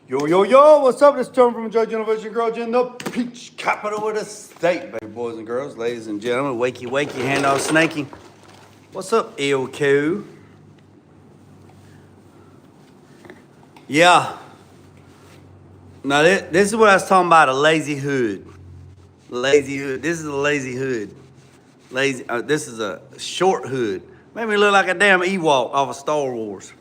Yo, yo, yo, what's up? This is Tom from Judge Innovation Garage in the peach capital of the state, baby boys and girls, ladies and gentlemen, wakey, wakey, hand off snaky. What's up, EOQ? Yeah. Now, this is what I was talking about, a lazy hood. Lazy hood. This is a lazy hood. This is a short hood. Made me look like a damn Ewok off of Star Wars.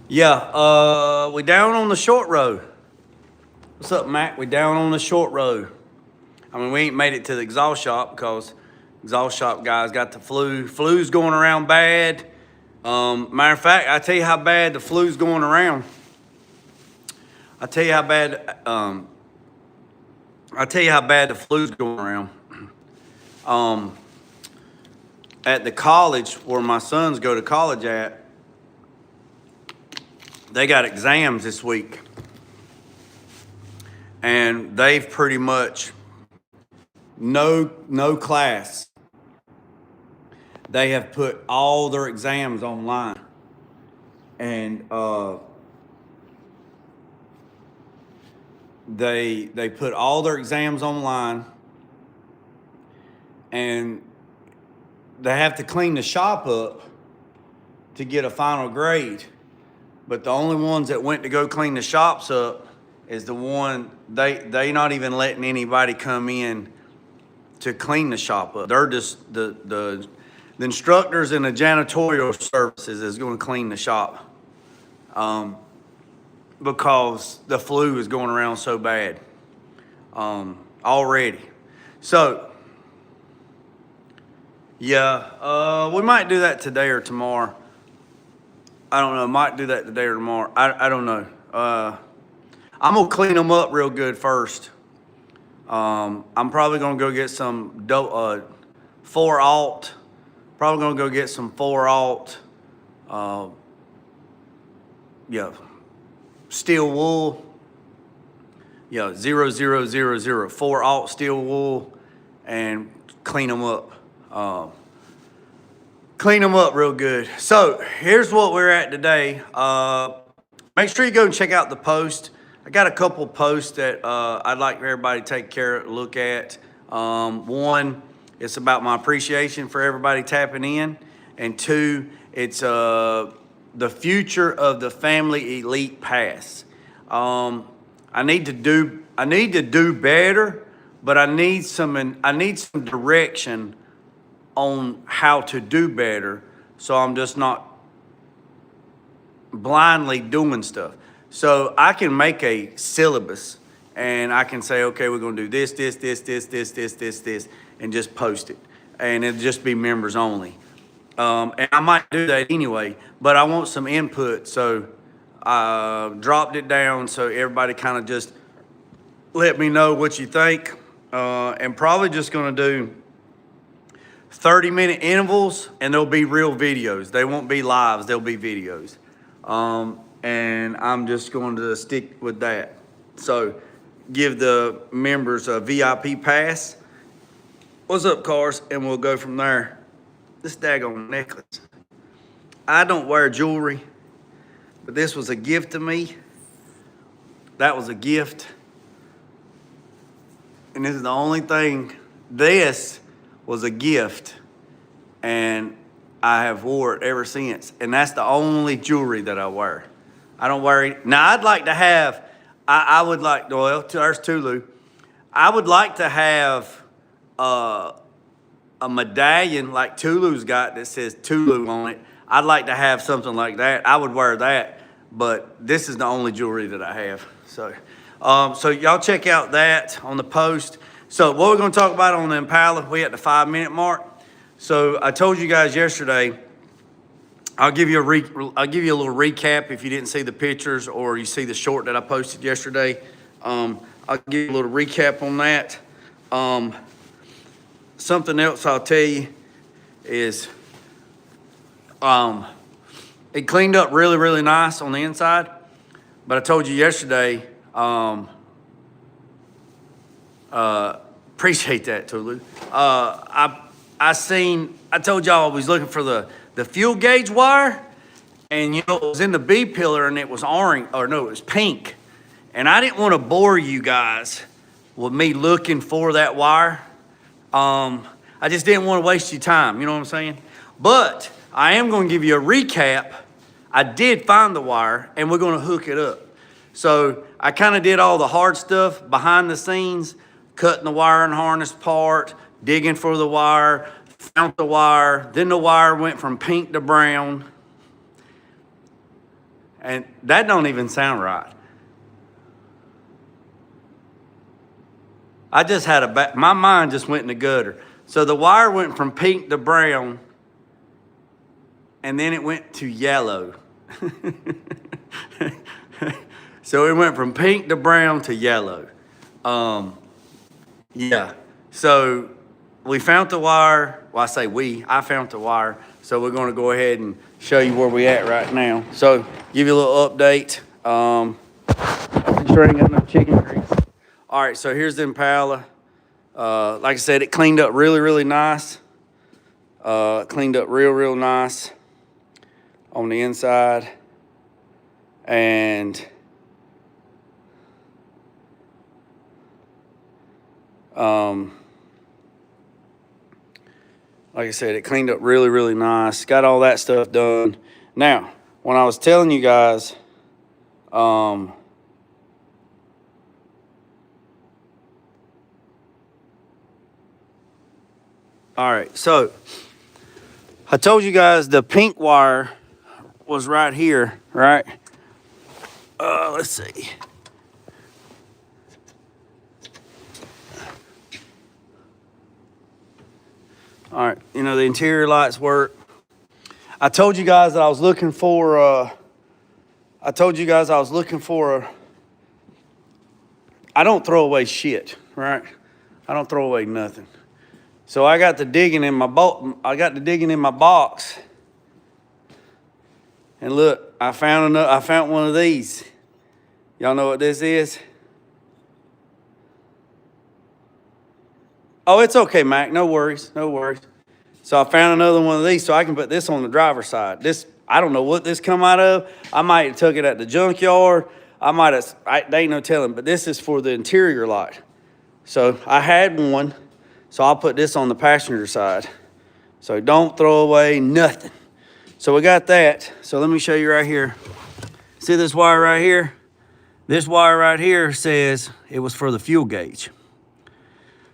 Yeah, we down on the short road. What's up, Mac? We down on the short road. I mean, we ain't made it to the exhaust shop because exhaust shop guys got the flu. Flu's going around bad. Matter of fact, I tell you how bad the flu's going around. I tell you how bad the flu's going around. At the college where my sons go to college at, they got exams this week. And they've pretty much no class. They have put all their exams online. And they put all their exams online, and they have to clean the shop up to get a final grade. But the only ones that went to go clean the shops up is the one, they not even letting anybody come in to clean the shop up. They're just, the instructors and the janitorial services is going to clean the shop. Because the flu is going around so bad already. So, yeah, we might do that today or tomorrow. I don't know. Might do that today or tomorrow. I don't know. I'm going to clean them up real good first. I'm probably going to go get some 4-aught. Probably going to go get some 4-aught. Steel wool. 0000 4-aught steel wool, and clean them up. Clean them up real good. So here's what we're at today. Make sure you go and check out the post. I got a couple posts that I'd like everybody to take care of, look at. One, it's about my appreciation for everybody tapping in, and two, it's the future of the Family Elite Pass. I need to do better, but I need some direction on how to do better, so I'm just not blindly doing stuff. So I can make a syllabus, and I can say, okay, we're gonna do this, and just post it, and it'll just be members only. And I might do that anyway, but I want some input, so I dropped it down so everybody kind of just let me know what you think, and probably just gonna do 30-minute intervals, and there'll be real videos. They won't be lives, they'll be videos. And I'm just going to stick with that. So give the members a VIP pass. What's up, cars? And we'll go from there. This daggone necklace. I don't wear jewelry, but this was a gift to me. That was a gift. And this is the only thing, this was a gift, and I have wore it ever since. And that's the only jewelry that I wear. I don't wear it. Now, I'd like to have, I would like, well, there's Tulu. I would like to have a medallion like Tulu's got that says Tulu on it. I'd like to have something like that. I would wear that, but this is the only jewelry that I have. So, so y'all check out that on the post. So what we're going to talk about on the Impala, we at the 5-minute mark. So I told you guys yesterday, I'll give you a little recap if you didn't see the pictures or you see the short that I posted yesterday. I'll give you a little recap on that. Something else I'll tell you is it cleaned up really, really nice on the inside. But I told you yesterday, appreciate that, Tulu. I told y'all I was looking for the fuel gauge wire, and you know, it was in the B pillar and it was orange, or no, it was pink. And I didn't want to bore you guys with me looking for that wire. I just didn't want to waste your time, you know what I'm saying? But I am going to give you a recap. I did find the wire, and we're going to hook it up. So I kind of did all the hard stuff behind the scenes, cutting the wire and harness part, digging for the wire, found the wire. Then the wire went from pink to brown. And that don't even sound right. I just had my mind just went in the gutter. So the wire went from pink to brown, and then it went to yellow. So it went from pink to brown to yellow. Yeah. So we found the wire. Well, I say I found the wire. So we're going to go ahead and show you where we at right now. So give you a little update. Sure ain't got no chicken grease. All right, so here's the Impala. Like I said, it cleaned up really, really nice. Cleaned up real nice on the inside. And like I said, it cleaned up really, really nice. Got all that stuff done. Now, when I was telling you guys, all right, so I told you guys the pink wire was right here, right? Let's see. All right, you know, the interior lights work. I told you guys that I was looking for, I don't throw away shit, right? I don't throw away nothing. So I got to digging in my box. And look, I found one of these. Y'all know what this is? Oh, it's okay, Mac. No worries. So I found another one of these so I can put this on the driver's side. This, I don't know what this come out of. I might have took it at the junkyard. They ain't no telling, but this is for the interior light. So I had one, so I'll put this on the passenger side. So don't throw away nothing. So we got that. So let me show you right here. See this wire right here? This wire right here says it was for the fuel gauge.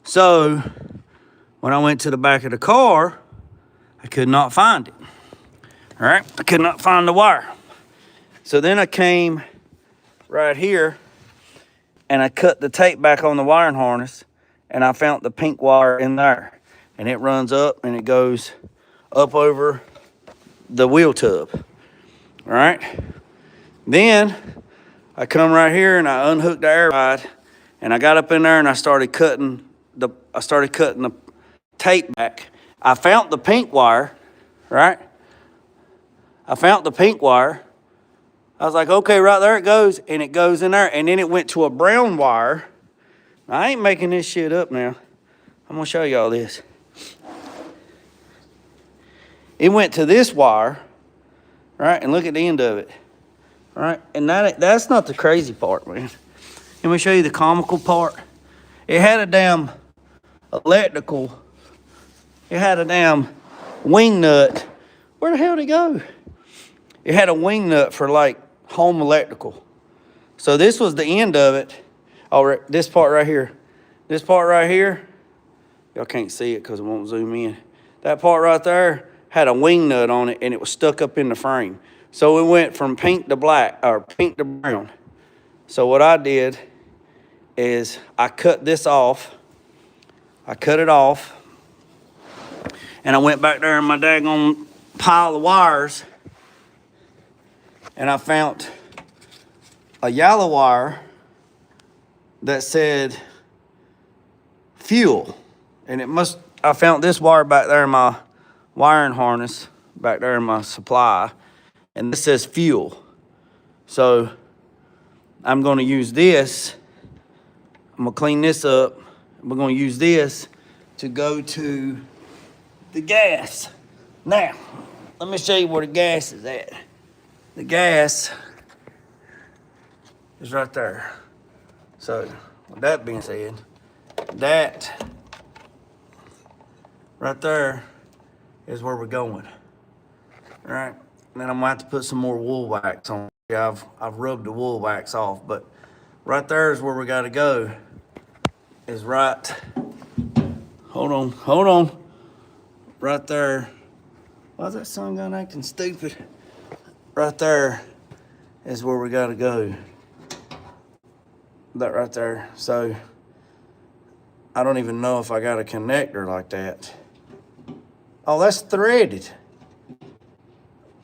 So when I went to the back of the car, I could not find it. All right, I could not find the wire. So then I came right here and I cut the tape back on the wiring harness and I found the pink wire in there. And it runs up and it goes up over the wheel tub. All right. Then I come right here and I unhooked the air ride and I got up in there and I started cutting the tape back. I found the pink wire, right? I found the pink wire. I was like, okay, right there it goes, and it goes in there, and then it went to a brown wire. Now, I ain't making this shit up now. I'm gonna show y'all this. It went to this wire, right? And look at the end of it, right? And that's not the crazy part, man. Let me show you the comical part. It had a damn electrical. It had a damn wing nut. Where the hell did it go? It had a wing nut for like home electrical. So this was the end of it. Oh, this part right here. This part right here. Y'all can't see it because it won't zoom in. That part right there had a wing nut on it and it was stuck up in the frame. So it went from pink to black, or pink to brown. So what I did is I cut this off. I cut it off. And I went back there in my daggone pile of wires. And I found a yellow wire that said fuel. And I found this wire back there in my wiring harness, back there in my supply. And this says fuel. So I'm gonna use this. I'm gonna clean this up. We're gonna use this to go to the gas. Now, let me show you where the gas is at. The gas is right there. So with that being said, that right there is where we're going. All right. And then I'm gonna have to put some more wool wax on. Yeah, I've rubbed the wool wax off, but right there is where we gotta go. Is right. Hold on. Right there. Why is that sun gun acting stupid? Right there is where we gotta go. That right there. So I don't even know if I got a connector like that. Oh, that's threaded.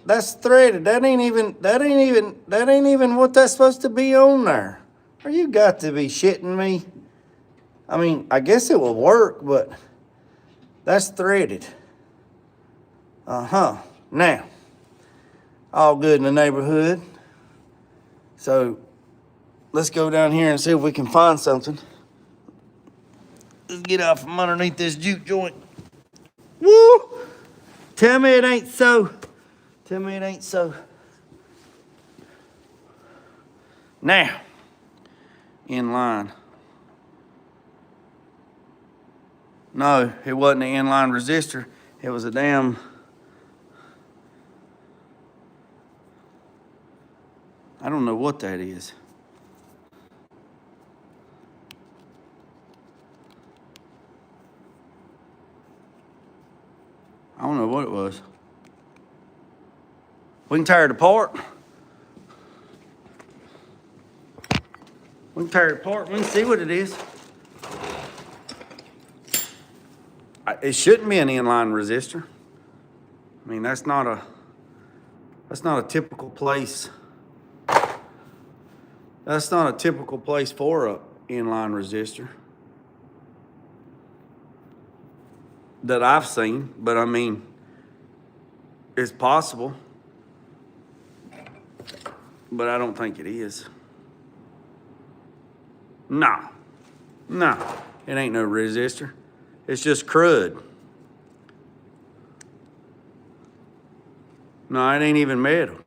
That's threaded. That ain't even what that's supposed to be on there. Or you got to be shitting me. I mean, I guess it will work, but that's threaded. Uh-huh. Now, all good in the neighborhood. So let's go down here and see if we can find something. Let's get out from underneath this juke joint. Woo! Tell me it ain't so. Tell me it ain't so. Now, in line. No, it wasn't an inline resistor. It was a damn... I don't know what that is. I don't know what it was. We can tear it apart. We can tear it apart. We can see what it is. It shouldn't be an inline resistor. I mean, that's not a typical place. That's not a typical place for a inline resistor that I've seen, but I mean, it's possible, but I don't think it is. No, it ain't no resistor. It's just crud. No, it ain't even metal.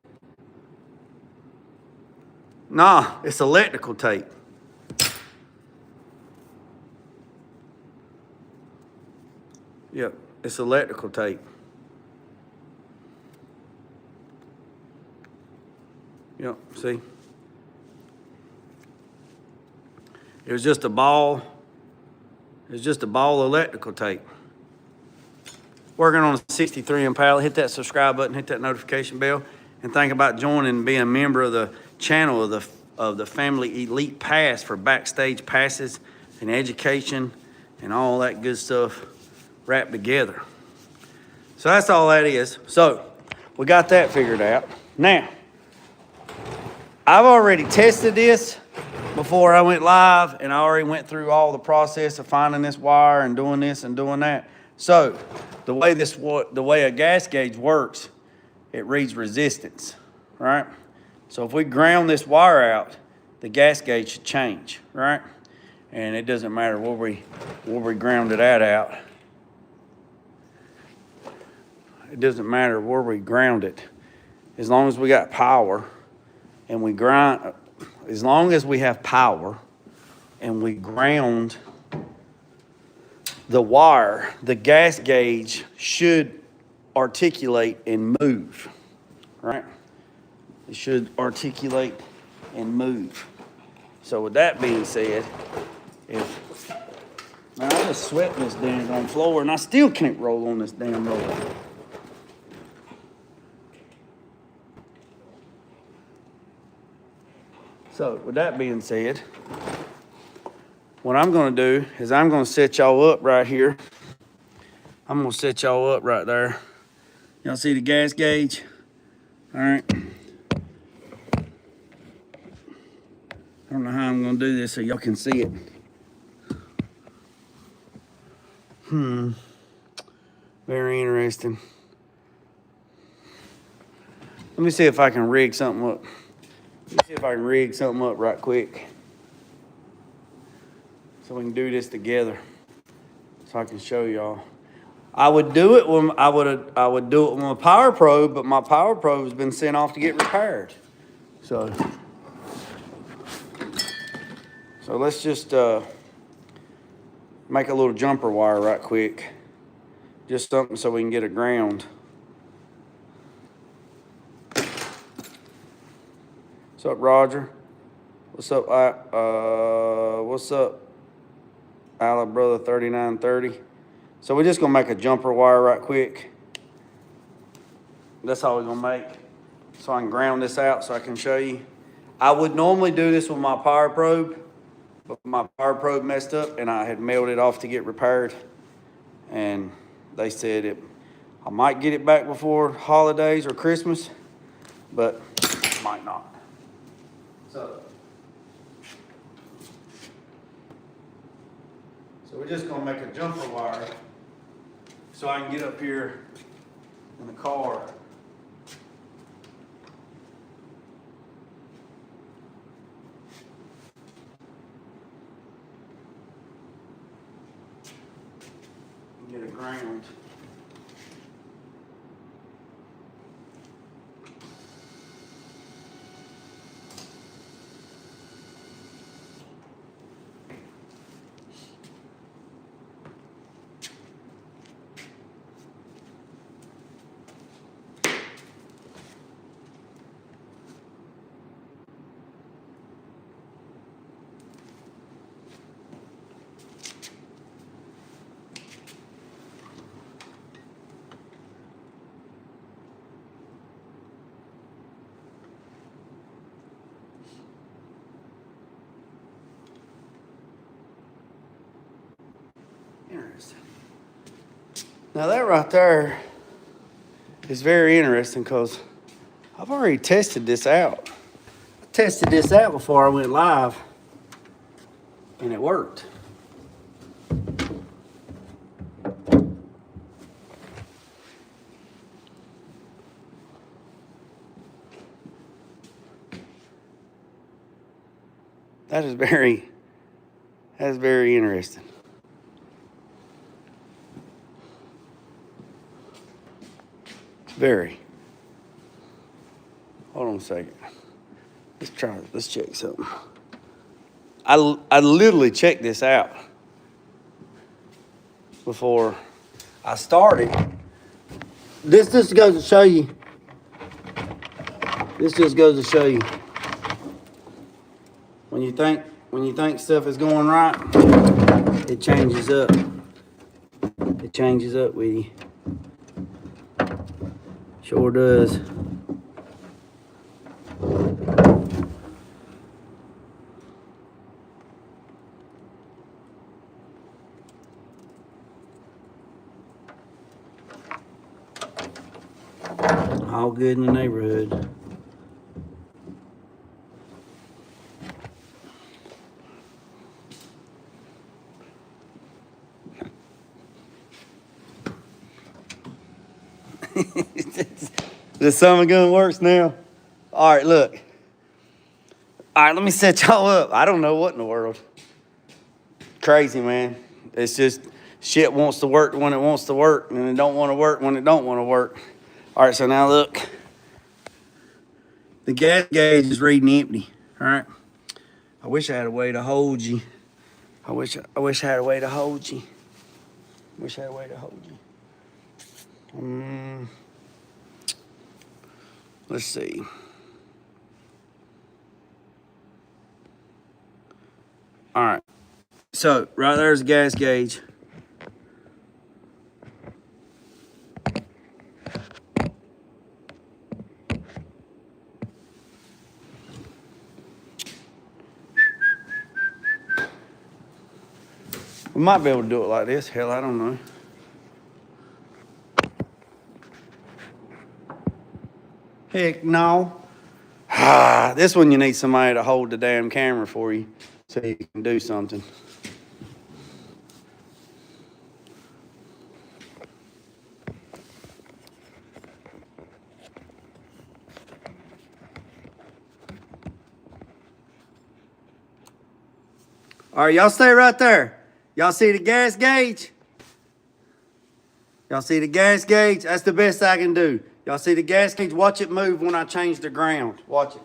Nah, it's electrical tape. Yep, it's electrical tape. Yep, see? It was just a ball. It was just a ball of electrical tape. Working on a 63 Impala. Hit that subscribe button, hit that notification bell, and think about joining and being a member of the channel of the Family Elite Pass for backstage passes and education and all that good stuff wrapped together. So that's all that is. So we got that figured out. Now, I've already tested this before I went live, and I already went through all the process of finding this wire and doing this and doing that. So the way a gas gauge works, it reads resistance, right? So if we ground this wire out, the gas gauge should change, right? And it doesn't matter where we grounded that out. It doesn't matter where we ground it. As long as we got power and we grind, as long as we have power and we ground the wire, the gas gauge should articulate and move, right? It should articulate and move. So with that being said, now I just sweating this damn floor and I still can't roll on this damn roller. So with that being said, what I'm gonna do is I'm gonna set y'all up right here. I'm gonna set y'all up right there. Y'all see the gas gauge? All right. I don't know how I'm gonna do this so y'all can see it. Very interesting. Let me see if I can rig something up. Let me see if I can rig something up right quick so we can do this together so I can show y'all. I would do it when I would do it with my power probe, but my power probe has been sent off to get repaired. So So let's just make a little jumper wire right quick. Just something so we can get a ground. What's up, Roger? What's up, Ala Brother 3930? So we're just gonna make a jumper wire right quick. That's all we're gonna make. So I can ground this out so I can show you. I would normally do this with my power probe, but my power probe messed up and I had mailed it off to get repaired. And they said I might get it back before holidays or Christmas, but might not. So we're just gonna make a jumper wire so I can get up here in the car. Get a ground. Interesting. Now that right there is very interesting because I've already tested this out. I tested this out before I went live and it worked. That is very interesting. Very. Hold on a second. Let's check something. I literally checked this out before I started. This just goes to show you. This just goes to show you. When you think stuff is going right, it changes up. It changes up with you. Sure does. All good in the neighborhood. The summer gun works now. All right, look. All right, let me set y'all up. I don't know what in the world. Crazy, man. It's just shit wants to work when it wants to work, and it don't want to work when it don't want to work. All right, so now look. The gas gauge is reading empty. All right. I wish I had a way to hold you. I wish I had a way to hold you. Wish I had a way to hold you. Let's see. All right. So right there's the gas gauge. We might be able to do it like this. Hell, I don't know. Heck no. This one you need somebody to hold the damn camera for you so you can do something. All right, y'all stay right there. Y'all see the gas gauge? Y'all see the gas gauge? That's the best I can do. Y'all see the gas gauge? Watch it move when I change the ground. Watch it.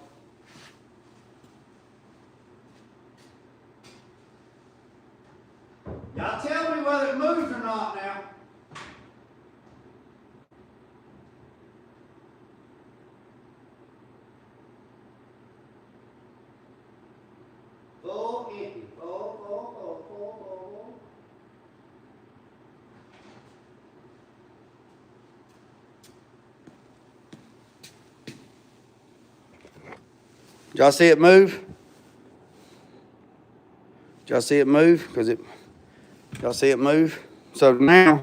Y'all tell me whether it moves or not now. Full, empty. Full. Did y'all see it move? Did y'all see it move? Y'all see it move? So now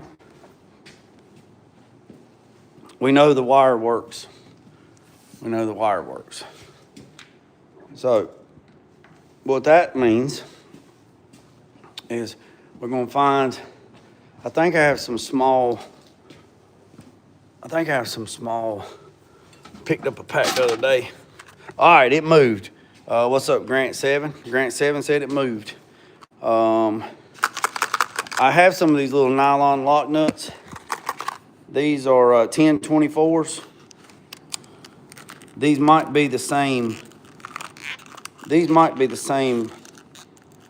we know the wire works. We know the wire works. So what that means is we're going to find, I think I have some small, picked up a pack the other day. All right, it moved. What's up, Grant 7? Grant 7 said it moved. I have some of these little nylon lock nuts. These are 1024s. These might be the same. These might be the same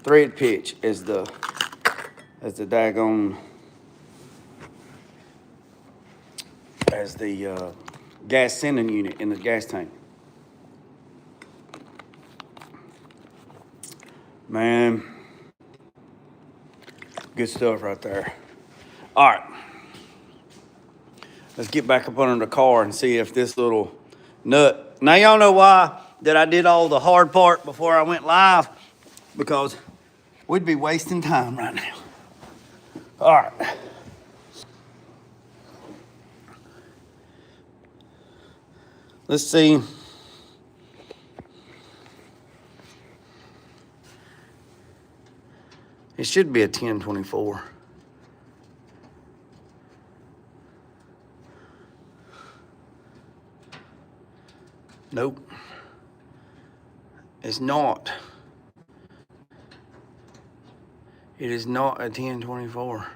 thread pitch as the daggone gas sending unit in the gas tank. Man, good stuff right there. All right, let's get back up under the car and see if this little nut. Now y'all know why that I did all the hard part before I went live, because we'd be wasting time right now. All right. Let's see. It should be a 1024. Nope. It's not. It is not a 1024.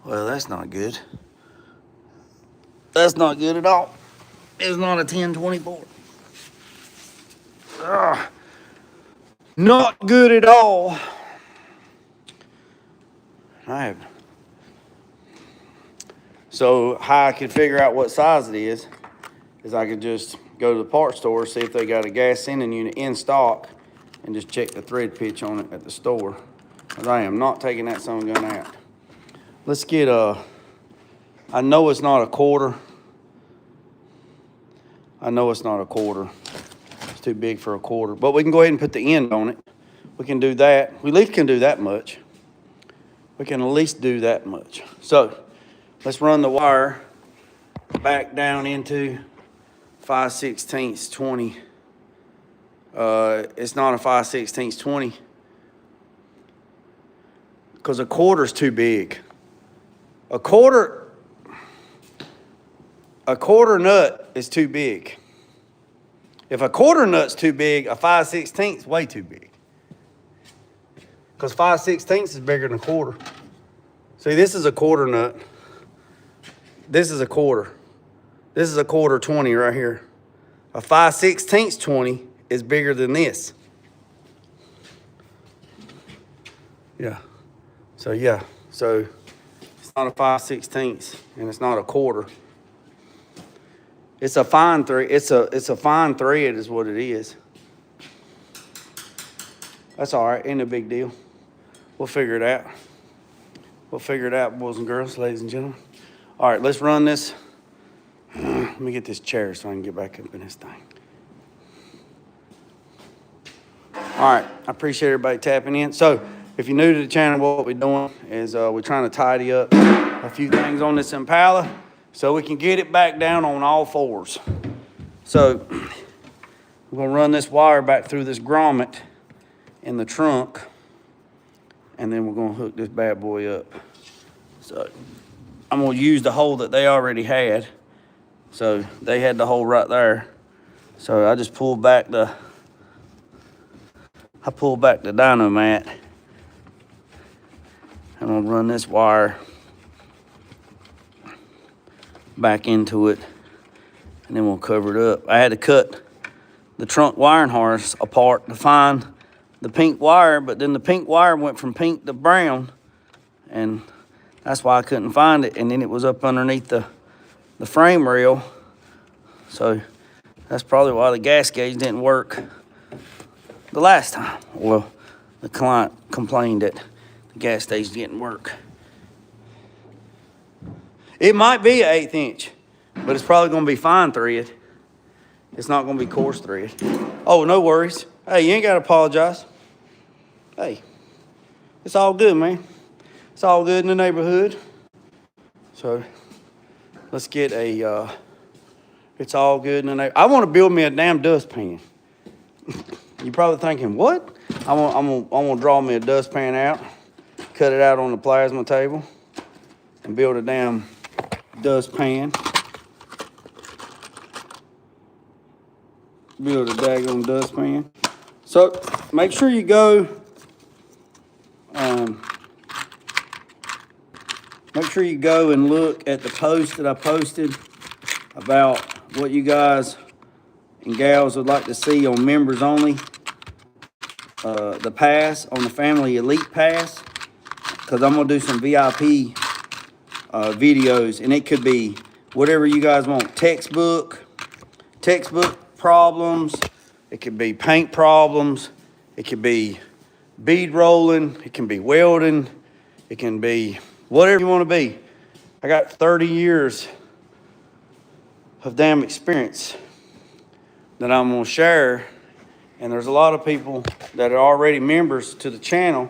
Well, that's not good. That's not good at all. It's not a 1024. Not good at all. So how I could figure out what size it is I could just go to the parts store, see if they got a gas sending unit in stock, and just check the thread pitch on it at the store. Because I am not taking that son of a gun out. Let's get I know it's not a quarter. It's too big for a quarter. But we can go ahead and put the end on it. We can do that. We at least can do that much. We can at least do that much. So let's run the wire back down into 5/16 20. It's not a 5/16 20 because a quarter's too big. A quarter nut is too big. If a quarter nut's too big, a 5/16 is way too big. Because 5/16 is bigger than a quarter. See, this is a quarter nut. This is a quarter. This is a quarter 20 right here. A 5/16 20 is bigger than this. Yeah. So it's not a 5/16 and it's not a quarter. It's a fine thread. It's a fine thread is what it is. That's all right. Ain't no big deal. We'll figure it out. Boys and girls, ladies and gentlemen. All right, let's run this. Let me get this chair so I can get back up in this thing. All right, I appreciate everybody tapping in. So if you're new to the channel, what we're doing is we're trying to tidy up a few things on this Impala so we can get it back down on all fours. So we're gonna run this wire back through this grommet in the trunk, and then we're gonna hook this bad boy up. So I'm gonna use the hole that they already had. So they had the hole right there. So I just pulled back the dyno mat. I'm gonna run this wire back into it, and then we'll cover it up. I had to cut the trunk wiring harness apart to find the pink wire, but then the pink wire went from pink to brown, and that's why I couldn't find it. And then it was up underneath the frame rail. So that's probably why the gas gauge didn't work the last time. Well, the client complained that the gas gauge didn't work. It might be an 1/8 inch, but it's probably gonna be fine thread. It's not gonna be coarse thread. Oh, no worries. Hey, you ain't gotta apologize. Hey, it's all good, man. It's all good in the neighborhood. So let's get a, it's all good in the neighborhood. I wanna build me a damn dustpan. You're probably thinking, what? I'm gonna draw me a dustpan out, cut it out on the plasma table, and build a damn dustpan. Build a daggone dustpan. So make sure you go, make sure you go and look at the post that I posted about what you guys and gals would like to see on members only. The pass, on the family elite pass, because I'm gonna do some VIP videos, and it could be whatever you guys want. Textbook problems, it could be paint problems, it could be bead rolling, it can be welding, it can be whatever you want to be. I got 30 years of damn experience that I'm gonna share, and there's a lot of people that are already members to the channel,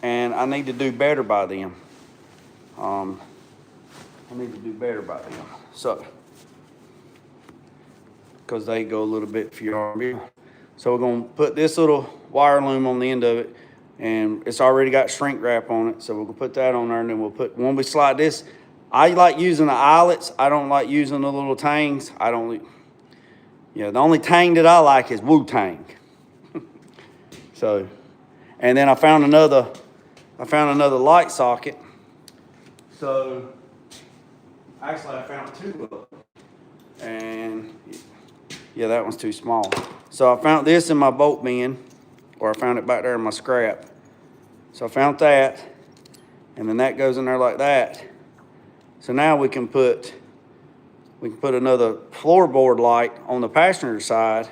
and I need to do better by them. I need to do better by them. So, because they go a little bit for So we're gonna put this little wire loom on the end of it, and it's already got shrink wrap on it. So we're gonna put that on there, and then we'll put, when we slide this, I like using the eyelets. I don't like using the little tangs. The only tang that I like is Wu-Tang. So, and then I found another light socket. So, actually I found two of them. And yeah, that one's too small. So I found this in my bolt bin, or I found it back there in my scrap. So I found that, and then that goes in there like that. So now we can put another floorboard light on the passenger side,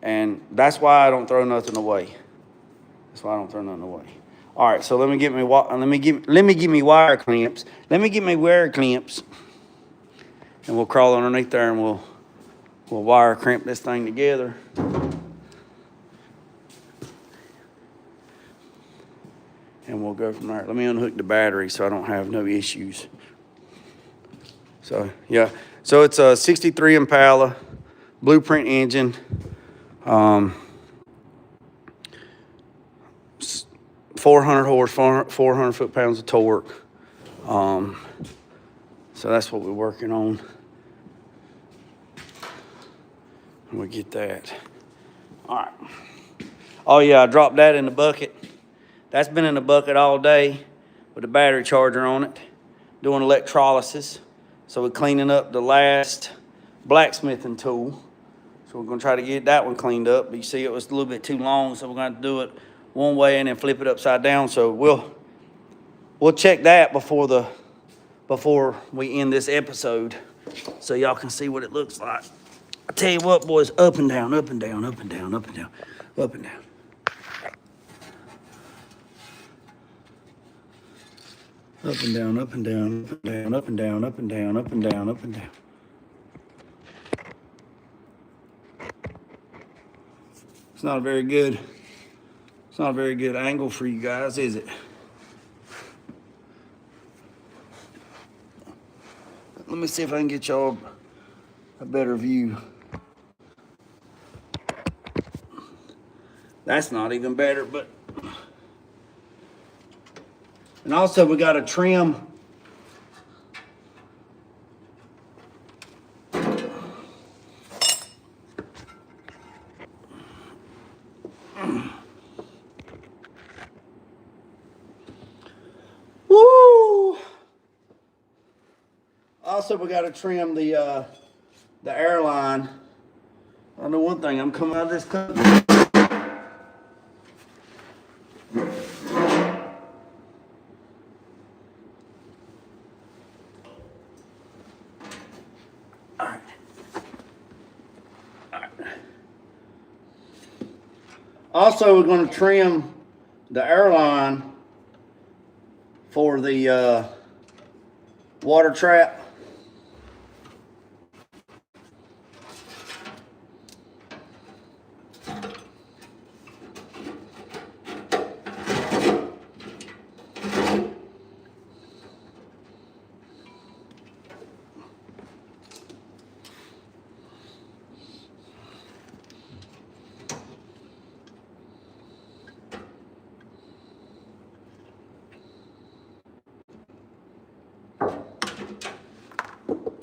and that's why I don't throw nothing away. That's why I don't throw nothing away. All right, so let me get me wire clamps. Let me get me wire clamps, and we'll crawl underneath there, and we'll wire crimp this thing together. And we'll go from there. Let me unhook the battery so I don't have no issues. So, yeah. So it's a 63 Impala, blueprint engine. 400 horse, 400 foot-pounds of torque. So that's what we're working on. And we get that. All right. Oh, yeah, I dropped that in the bucket. That's been in the bucket all day with a battery charger on it, doing electrolysis. So we're cleaning up the last blacksmithing tool. So we're gonna try to get that one cleaned up. But you see it was a little bit too long, so we're gonna do it one way and then flip it upside down. So we'll check that before we end this episode, so y'all can see what it looks like. I tell you what, boys, up and down, up and down, up and down, up and down, up and down. Up and down, up and down, up and down, up and down, up and down, up and down, up and down. It's not a very good angle for you guys, is it? Let me see if I can get y'all a better view. That's not even better, but. And also we got to trim. Woo! Also we got to trim the airline I know one thing, I'm coming out of this cup. All right. All right. Also, we're going to trim the airline for the water trap.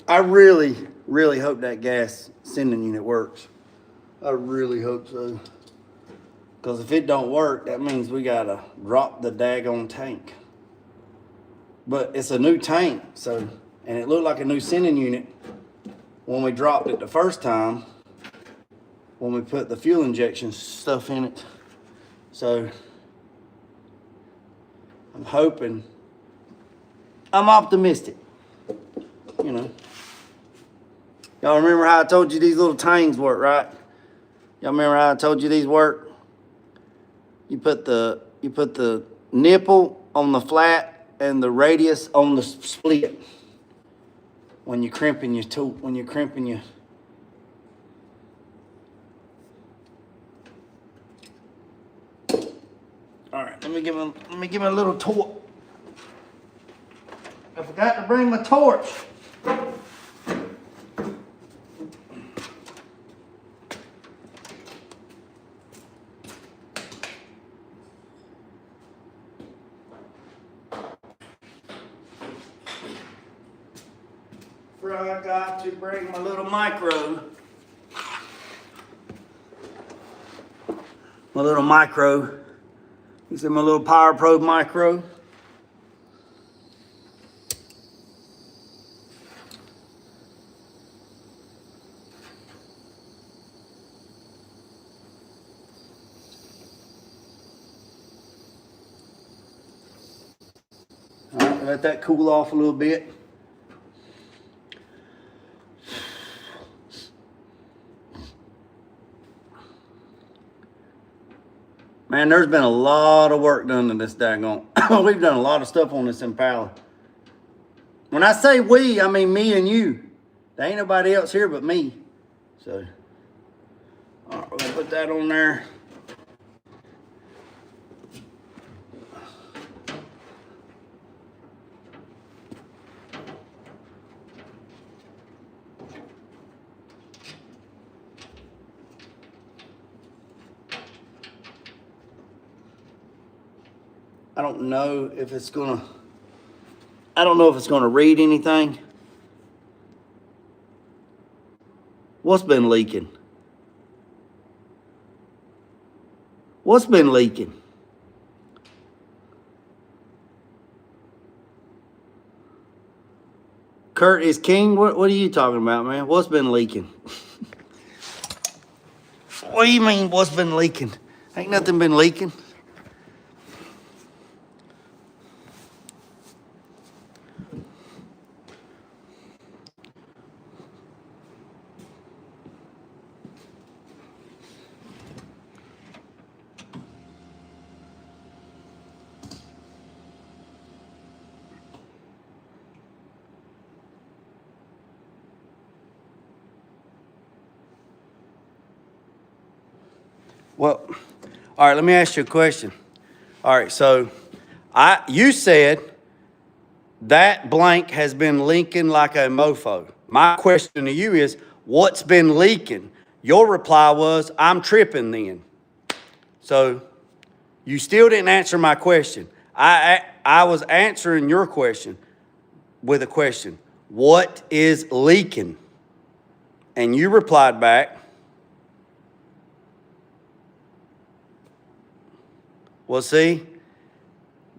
I really, really hope that gas sending unit works. I really hope so. Because if it don't work, that means we gotta drop the daggone tank. But it's a new tank, so, and it looked like a new sending unit when we dropped it the first time, when we put the fuel injection stuff in it. So I'm hoping, I'm optimistic, you know. Y'all remember how I told you these little tangs work, right? Y'all remember how I told you these work? You put the nipple on the flat and the radius on the split when you're crimping your tool, when you're crimping your. All right, let me give him a little torch. I forgot to bring my torch. I got to bring my little micro. My little micro. You see my little Power Probe micro? All right, let that cool off a little bit. Man, there's been a lot of work done to this daggone. We've done a lot of stuff on this Impala. When I say we, I mean me and you. There ain't nobody else here but me. So, all right, we're gonna put that on there. I don't know if it's gonna read anything. What's been leaking? What's been leaking? Kurt is king? What are you talking about, man? What's been leaking? What do you mean, what's been leaking? Ain't nothing been leaking. Well, all right, let me ask you a question. All right, so you said that blank has been leaking like a mofo. My question to you is, what's been leaking? Your reply was, I'm tripping then. So you still didn't answer my question. I was answering your question with a question. What is leaking? And you replied back, well, see,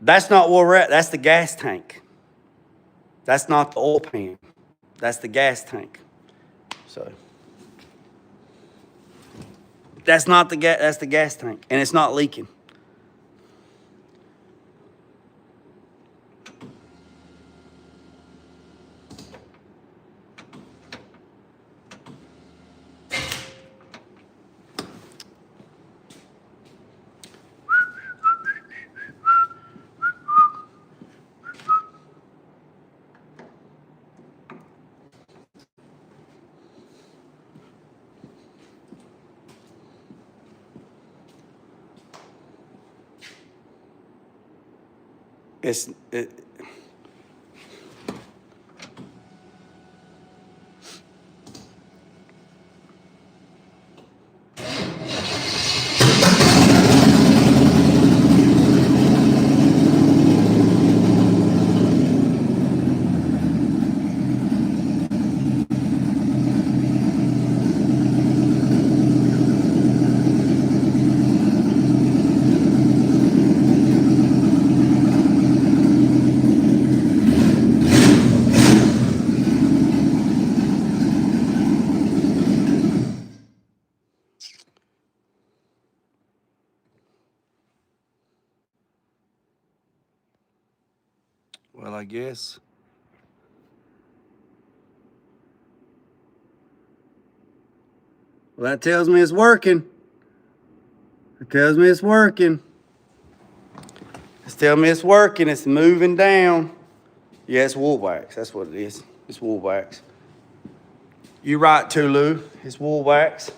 that's not where we're at. That's the gas tank. That's not the oil pan. That's the gas tank. So, That's not the gas. That's the gas tank, and it's not leaking. It. Well, I guess. Well, that tells me it's working. It tells me it's working. It's telling me it's working. It's moving down. Yeah, it's wool wax. That's what it is. It's wool wax. You right, Tulu. It's wool wax.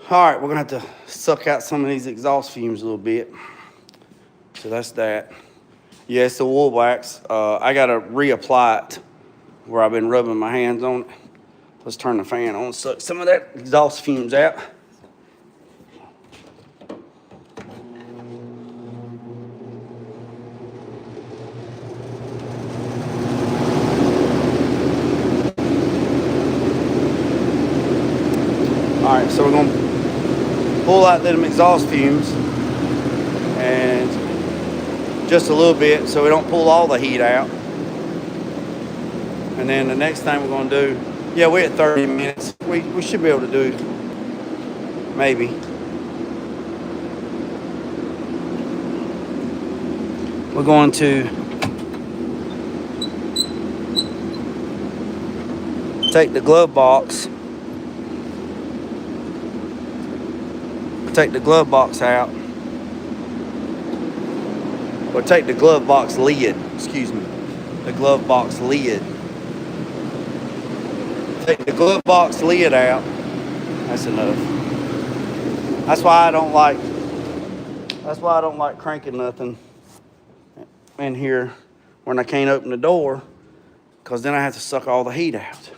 All right, we're going to have to suck out some of these exhaust fumes a little bit. So that's that. Yeah, it's the wool wax. I got to reapply it where I've been rubbing my hands on it. Let's turn the fan on, suck some of that exhaust fumes out. All right, so we're going to pull out them exhaust fumes and just a little bit so we don't pull all the heat out. And then the next thing we're going to do, yeah, we're at 30 minutes. We should be able to do maybe. We're going to take the glove box. Take the glove box out. Or take the glove box lid, excuse me. The glove box lid. Take the glove box lid out. That's enough. That's why I don't like cranking nothing in here when I can't open the door, because then I have to suck all the heat out.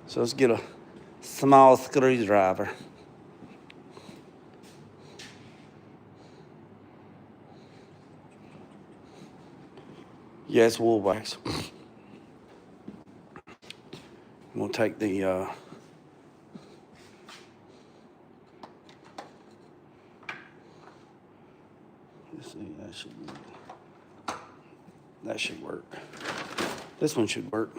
So let's get a small screwdriver. Yes, wool wax. We'll take the let's see, that should work. This one should work.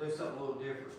Do something a little different.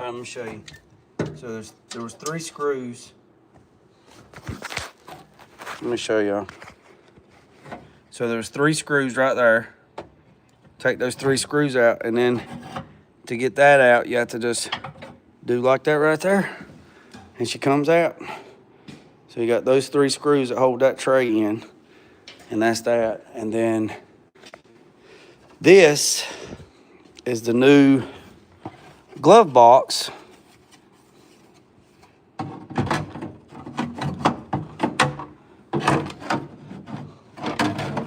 right, let me show you. So there was 3 screws. Let me show y'all. So there's 3 screws right there. Take those 3 screws out, and then to get that out, you have to just do like that right there, and she comes out. So you got those 3 screws that hold that tray in, and that's that. And then this is the new glove box.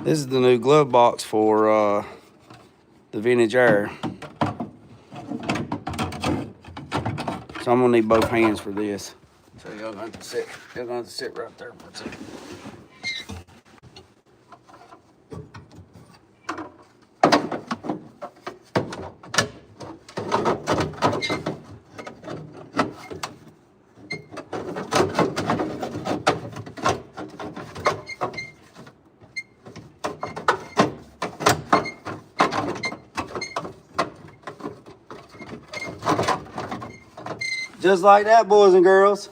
This is the new glove box for the vintage air. So I'm gonna need both hands for this. So y'all gonna have to sit. Y'all gonna have to sit right there for a second. Just like that, boys and girls.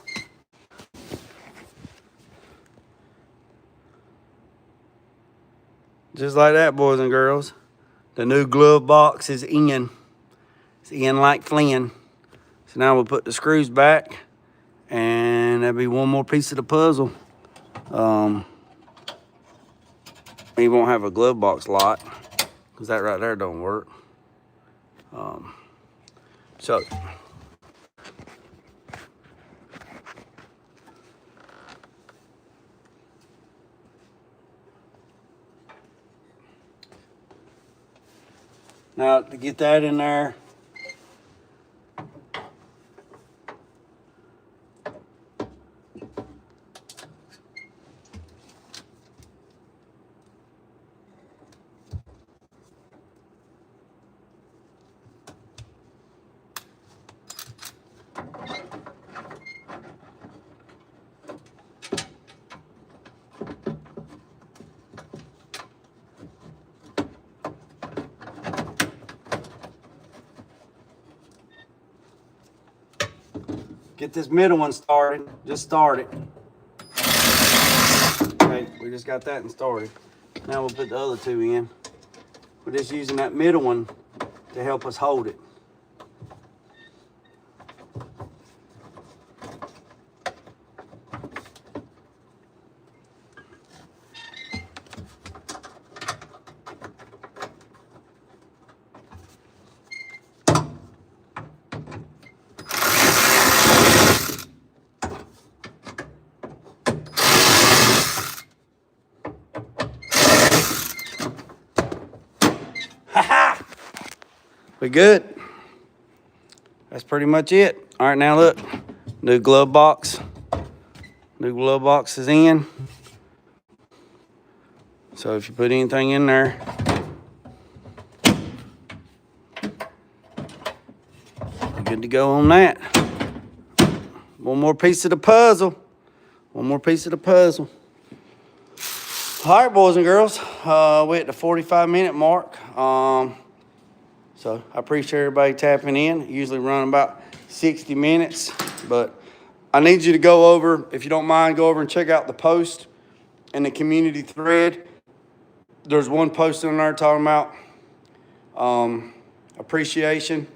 Just like that, boys and girls. The new glove box is in. It's in like Flynn. So now we'll put the screws back, and that'll be one more piece of the puzzle. We won't have a glove box lock, because that right there don't work. So now to get that in there, get this middle one started. Just start it. Okay, we just got that and started. Now we'll put the other 2 in. We're just using that middle one to help us hold it. We good. That's pretty much it. All right, now look, new glove box. New glove box is in. So if you put anything in there, you're good to go on that. One more piece of the puzzle. One more piece of the puzzle. All right, boys and girls, we're at the 45-minute mark. So I appreciate everybody tapping in. Usually run about 60 minutes, but I need you to go over, if you don't mind, go over and check out the post in the community thread. There's one post in there talking about appreciation,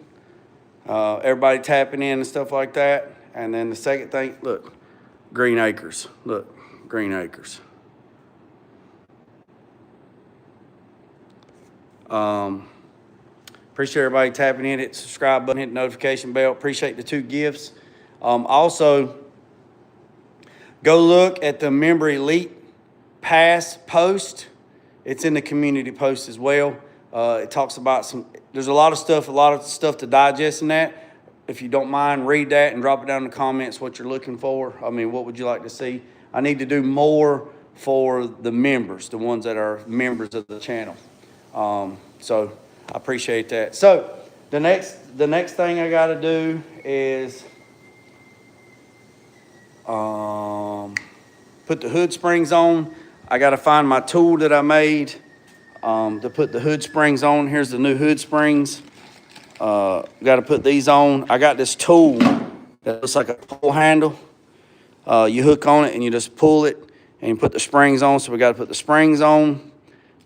everybody tapping in and stuff like that. And then the second thing, look, Green Acres. Look, Green Acres. Appreciate everybody tapping in, hit the subscribe button, hit the notification bell. Appreciate the 2 gifts. Also, go look at the Member Elite Pass post. It's in the community post as well. It talks about there's a lot of stuff to digest in that. If you don't mind, read that and drop it down in the comments what you're looking for. I mean, what would you like to see? I need to do more for the members, the ones that are members of the channel. So I appreciate that. So the next thing I got to do is put the hood springs on. I got to find my tool that I made to put the hood springs on. Here's the new hood springs. Got to put these on. I got this tool that looks like a pull handle. You hook on it and you just pull it and you put the springs on. So we got to put the springs on.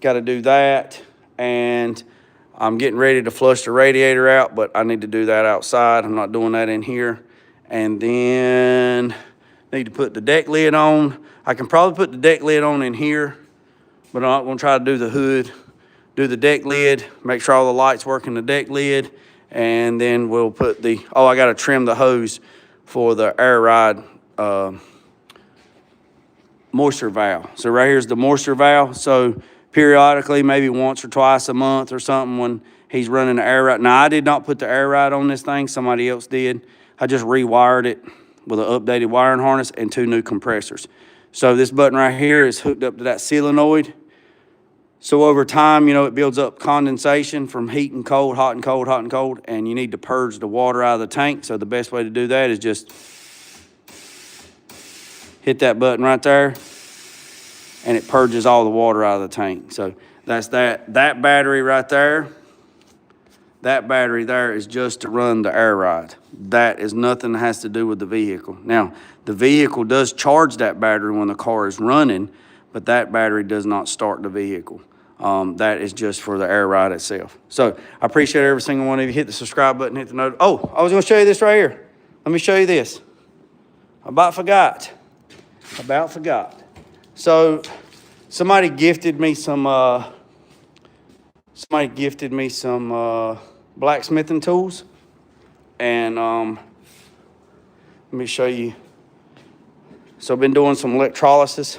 Got to do that. And I'm getting ready to flush the radiator out, but I need to do that outside. I'm not doing that in here. And then need to put the deck lid on. I can probably put the deck lid on in here, but I'm not gonna try to do the hood. Do the deck lid, make sure all the lights work in the deck lid, and then we'll put the, oh, I gotta trim the hose for the air ride moisture valve. So right here's the moisture valve. So periodically, maybe once or twice a month or something when he's running the air ride. Now, I did not put the air ride on this thing, somebody else did. I just rewired it with an updated wiring harness and 2 new compressors. So this button right here is hooked up to that solenoid. So over time, you know, it builds up condensation from heat and cold, hot and cold, hot and cold, and you need to purge the water out of the tank. So the best way to do that is just hit that button right there, and it purges all the water out of the tank. So that's that. That battery right there, that battery there is just to run the air ride. That is nothing that has to do with the vehicle. Now, the vehicle does charge that battery when the car is running, but that battery does not start the vehicle. That is just for the air ride itself. So I appreciate every single one of you. Hit the subscribe button, hit the note. Oh, I was gonna show you this right here. Let me show you this. About forgot. So somebody gifted me some blacksmithing tools. And let me show you. So I've been doing some electrolysis.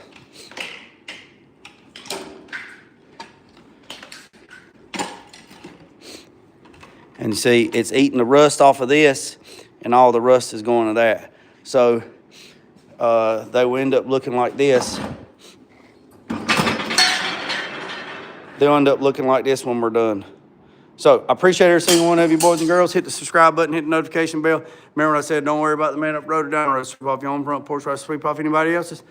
And you see, it's eating the rust off of this, and all the rust is going to that. So they will end up looking like this. They'll end up looking like this when we're done. So I appreciate every single one of you, boys and girls. Hit the subscribe button, hit the notification bell. Remember what I said, don't worry about the man up road or down the road. Sweep off your own front porch, right? Sweep off anybody else's.